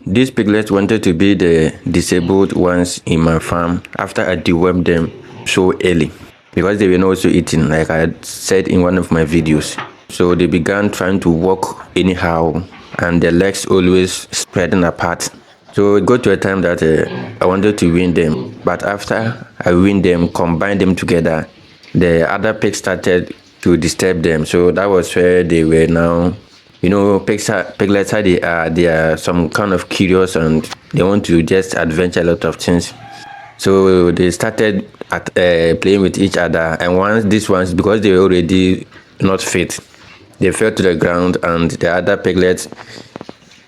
These piglets wanted to be the disabled ones in my farm after I dewormed them so early because they were not also eating, like I had said in one of my videos. So they began trying to walk anyhow and their legs always spreading apart. So it got to a time that I wanted to wean them, but after I weaned them, combined them together, the other pigs started to disturb them. So that was where they were now. Piglets they are some kind of curious and they want to just adventure a lot of things. So they started playing with each other, and once these ones, because they were already not fit, they fell to the ground, and the other piglets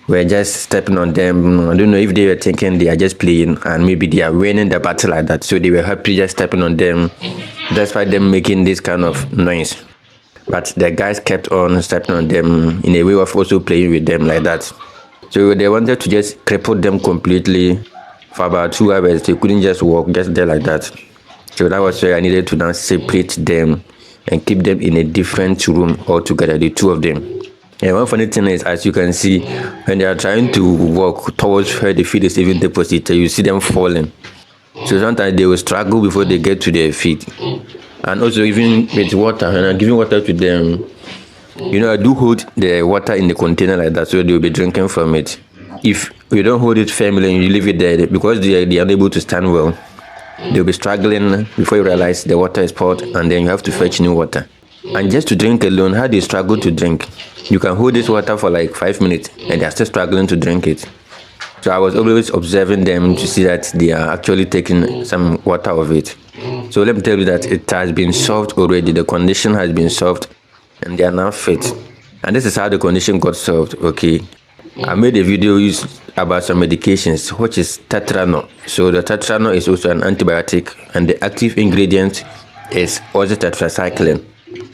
were just stepping on them. I don't know if they were thinking they are just playing and maybe they are winning the battle like that. So they were happy just stepping on them, despite them making this kind of noise. But the guys kept on stepping on them in a way of also playing with them like that. So they wanted to just cripple them completely for about 2 hours. They couldn't just walk just there like that. So that was where I needed to now separate them and keep them in a different room altogether, the two of them. And one funny thing is, as you can see, when they are trying to walk towards where the feed is even deposited, you see them falling. So sometimes they will struggle before they get to their feet. And also even with water, when I'm giving water to them, I do hold the water in the container like that, so they'll be drinking from it. If you don't hold it firmly and you leave it there, because they are unable to stand well, they'll be struggling before you realize the water is poured, and then you have to fetch new water. And just to drink alone, how they struggle to drink. You can hold this water for like 5 minutes and they're still struggling to drink it. So I was always observing them to see that they are actually taking some water of it. So let me tell you that it has been solved already. The condition has been solved and they are now fit. And this is how the condition got solved. Okay, I made a video about some medications, which is tetranol. So the tetranol is also an antibiotic and the active ingredient is also tetracycline.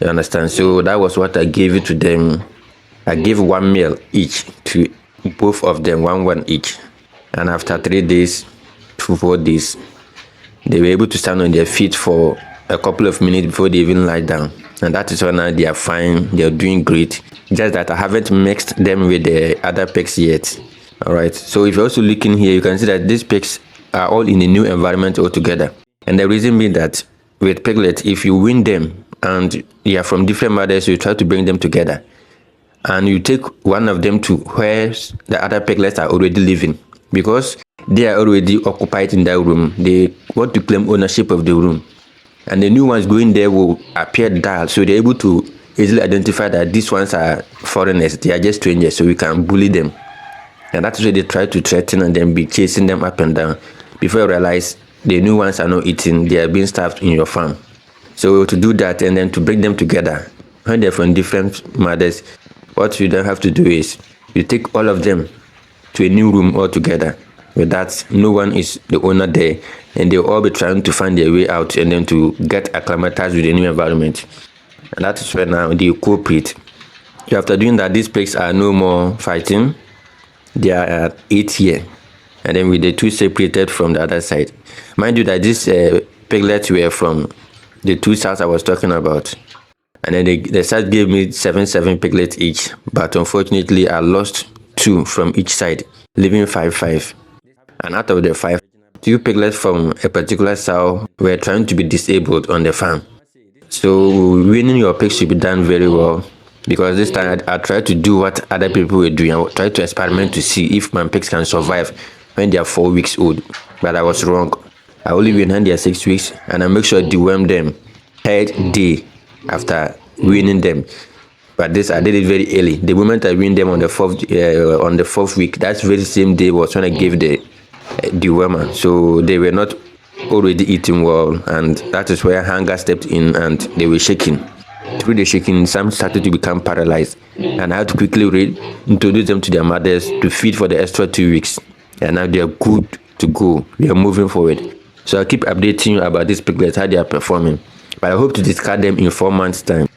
You understand? So that was what I gave it to them. I gave 1 meal each to both of them, one each. And after 3 days to 4 days, they were able to stand on their feet for a couple of minutes before they even lie down. And that is why now they are fine, they are doing great. Just that I haven't mixed them with the other pigs yet. Alright, so if you're also looking here, you can see that these pigs are all in a new environment altogether. And the reason being that with piglets, if you wean them and they are from different mothers, you try to bring them together. And you take one of them to where the other piglets are already living, because they are already occupied in that room. They want to claim ownership of the room, and the new ones going there will appear dull, so they're able to easily identify that these ones are foreigners, they are just strangers, so we can bully them. And that's why they try to threaten and then be chasing them up and down before you realize the new ones are not eating, they are being starved in your farm. So to do that and then to bring them together when they're from different mothers, what you then have to do is you take all of them to a new room altogether. With that, no one is the owner there, and they'll all be trying to find their way out and then to get acclimatized with the new environment. And that is where now they cooperate. After doing that, these pigs are no more fighting. They are at 8 here, and then with the two separated from the other side. Mind you that these piglets were from the two sides I was talking about. And then the side gave me 7 piglets each, but unfortunately I lost 2 from each side, leaving 5. And out of the 5, 2 piglets from a particular sow were trying to be disabled on the farm. So weaning your pigs should be done very well, because this time I tried to do what other people were doing. I tried to experiment to see if my pigs can survive when they are 4 weeks old, but I was wrong. I only weaned when they are 6 weeks, and I make sure I deworm them 3rd day after weaning them. But this I did it very early. The moment I weaned them on the 4th week, that very same day was when I gave the dewormer. So they were not already eating well, and that is where hunger stepped in and they were shaking. Through the shaking, some started to become paralyzed, and I had to quickly introduce them to their mothers to feed for the extra 2 weeks. And now they are good to go. We are moving forward. So I'll keep updating you about these piglets, how they are performing. But I hope to discard them in 4 months' time.